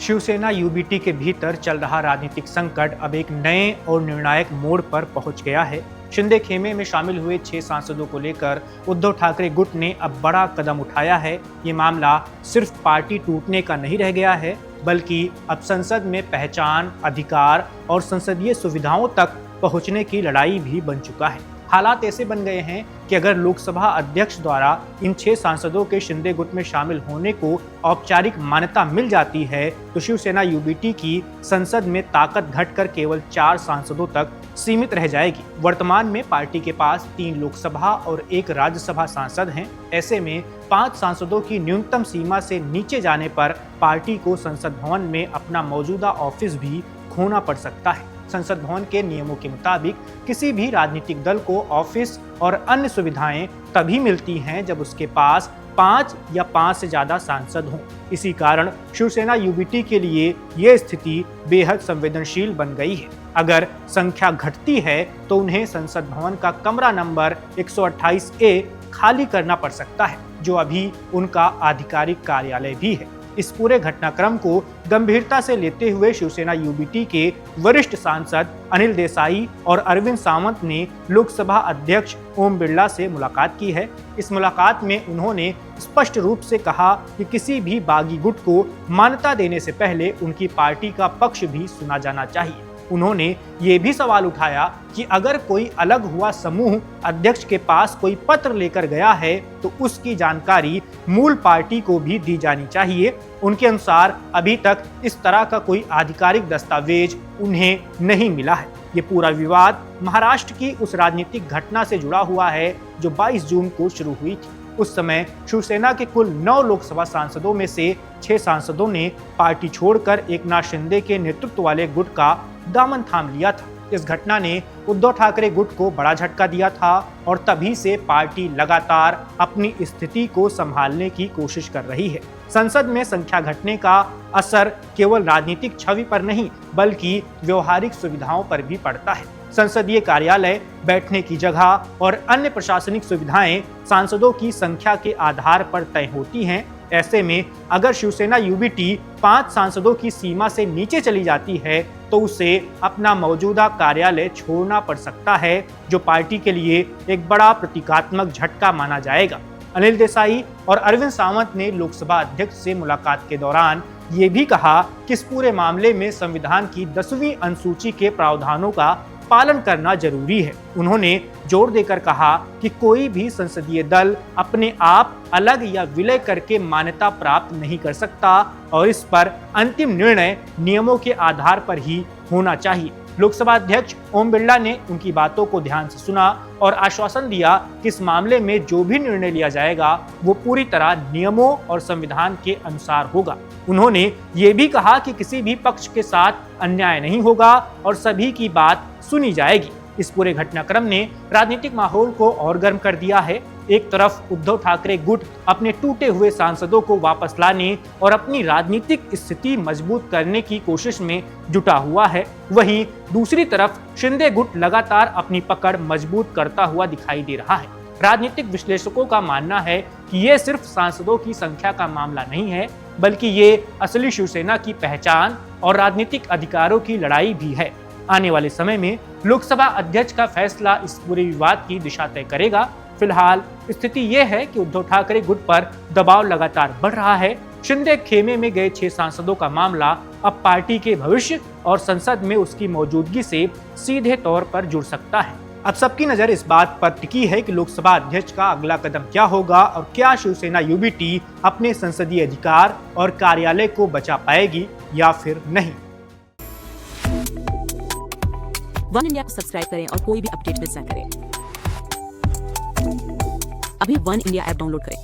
Shiv Sena UBT के भीतर चल रहा राजनीतिक संकट अब एक नए और निर्णायक मोड़ पर पहुंच गया है। शिंदे खेमे में शामिल हुए 6 सांसदों को लेकर उद्धव ठाकरे गुट ने अब बड़ा कदम उठाया है। ये मामला सिर्फ पार्टी टूटने का नहीं रह गया है, बल्कि अब संसद में पहचान, अधिकार और संसदीय सुविधाओं तक पहुंचने की लड़ाई भी बन चुका है। हालात ऐसे बन गए हैं कि अगर लोकसभा अध्यक्ष द्वारा इन 6 सांसदों के शिंदे गुट में शामिल होने को औपचारिक मान्यता मिल जाती है तो शिवसेना यूबीटी की संसद में ताकत घटकर केवल 4 सांसदों तक सीमित रह जाएगी। वर्तमान में पार्टी के पास 3 लोकसभा और 1 राज्यसभा सांसद हैं। ऐसे में 5 सांसदों की न्यूनतम सीमा से नीचे जाने पर पार्टी को संसद भवन में अपना मौजूदा ऑफिस भी खोना पड़ सकता है। संसद भवन के नियमों के मुताबिक किसी भी राजनीतिक दल को ऑफिस और अन्य सुविधाएं तभी मिलती हैं जब उसके पास 5 या 5 से ज्यादा सांसद हों। इसी कारण शिवसेना यूबीटी के लिए ये स्थिति बेहद संवेदनशील बन गई है। अगर संख्या घटती है तो उन्हें संसद भवन का कमरा नंबर 128A खाली करना पड़ सकता है, जो अभी उनका आधिकारिक कार्यालय भी है। इस पूरे घटनाक्रम को गंभीरता से लेते हुए शिवसेना यूबीटी के वरिष्ठ सांसद अनिल देसाई और अरविंद सावंत ने लोकसभा अध्यक्ष ओम बिरला से मुलाकात की है। इस मुलाकात में उन्होंने स्पष्ट रूप से कहा कि किसी भी बागी गुट को मान्यता देने से पहले उनकी पार्टी का पक्ष भी सुना जाना चाहिए। उन्होंने ये भी सवाल उठाया कि अगर कोई अलग हुआ समूह अध्यक्ष के पास कोई पत्र लेकर गया है तो उसकी जानकारी मूल पार्टी को भी दी जानी चाहिए। उनके अनुसार अभी तक इस तरह का कोई आधिकारिक दस्तावेज उन्हें नहीं मिला है। ये पूरा विवाद महाराष्ट्र की उस राजनीतिक घटना से जुड़ा हुआ है जो 22 जून को शुरू हुई थी। उस समय शिवसेना के कुल 9 लोकसभा सांसदों में से 6 सांसदों ने पार्टी छोड़कर एकनाथ शिंदे के नेतृत्व वाले गुट का दामन थाम लिया था। इस घटना ने उद्धव ठाकरे गुट को बड़ा झटका दिया था और तभी से पार्टी लगातार अपनी स्थिति को संभालने की कोशिश कर रही है। संसद में संख्या घटने का असर केवल राजनीतिक छवि पर नहीं बल्कि व्यवहारिक सुविधाओं पर भी पड़ता है। संसदीय कार्यालय, बैठने की जगह और अन्य प्रशासनिक सुविधाएं सांसदों की संख्या के आधार पर तय होती हैं। ऐसे में अगर शिवसेना यूबीटी 5 सांसदों की सीमा से नीचे चली जाती है तो उसे अपना मौजूदा कार्यालय छोड़ना पड़ सकता है, जो पार्टी के लिए एक बड़ा प्रतीकात्मक झटका माना जाएगा। अनिल देसाई और अरविंद सावंत ने लोकसभा अध्यक्ष से मुलाकात के दौरान ये भी कहा कि इस पूरे मामले में संविधान की 10वीं अनुसूची के प्रावधानों का पालन करना जरूरी है। उन्होंने जोर देकर कहा कि कोई भी संसदीय दल अपने आप अलग या विलय करके मान्यता प्राप्त नहीं कर सकता और इस पर अंतिम निर्णय नियमों के आधार पर ही होना चाहिए। लोकसभा अध्यक्ष ओम बिरला ने उनकी बातों को ध्यान से सुना और आश्वासन दिया कि इस मामले में जो भी निर्णय लिया जाएगा वो पूरी तरह नियमों और संविधान के अनुसार होगा। उन्होंने ये भी कहा कि किसी भी पक्ष के साथ अन्याय नहीं होगा और सभी की बात सुनी जाएगी। इस पूरे घटनाक्रम ने राजनीतिक माहौल को और गर्म कर दिया है। एक तरफ उद्धव ठाकरे गुट अपने टूटे हुए सांसदों को वापस लाने और अपनी राजनीतिक स्थिति मजबूत करने की कोशिश में जुटा हुआ है, वहीं दूसरी तरफ शिंदे गुट लगातार अपनी पकड़ मजबूत करता हुआ दिखाई दे रहा है। राजनीतिक विश्लेषकों का मानना है कि ये सिर्फ सांसदों की संख्या का मामला नहीं है, बल्कि ये असली शिवसेना की पहचान और राजनीतिक अधिकारों की लड़ाई भी है। आने वाले समय में लोकसभा अध्यक्ष का फैसला इस पूरे विवाद की दिशा तय करेगा। फिलहाल स्थिति ये है कि उद्धव ठाकरे गुट पर दबाव लगातार बढ़ रहा है। शिंदे खेमे में गए 6 सांसदों का मामला अब पार्टी के भविष्य और संसद में उसकी मौजूदगी से सीधे तौर पर जुड़ सकता है। अब सबकी नजर इस बात पर टिकी है कि लोकसभा अध्यक्ष का अगला कदम क्या होगा और क्या शिवसेना यूबीटी अपने संसदीय अधिकार और कार्यालय को बचा पाएगी या फिर नहीं। वन इंडिया को सब्सक्राइब करें और कोई भी अपडेट मिस न करें। अभी वन इंडिया ऐप डाउनलोड करें।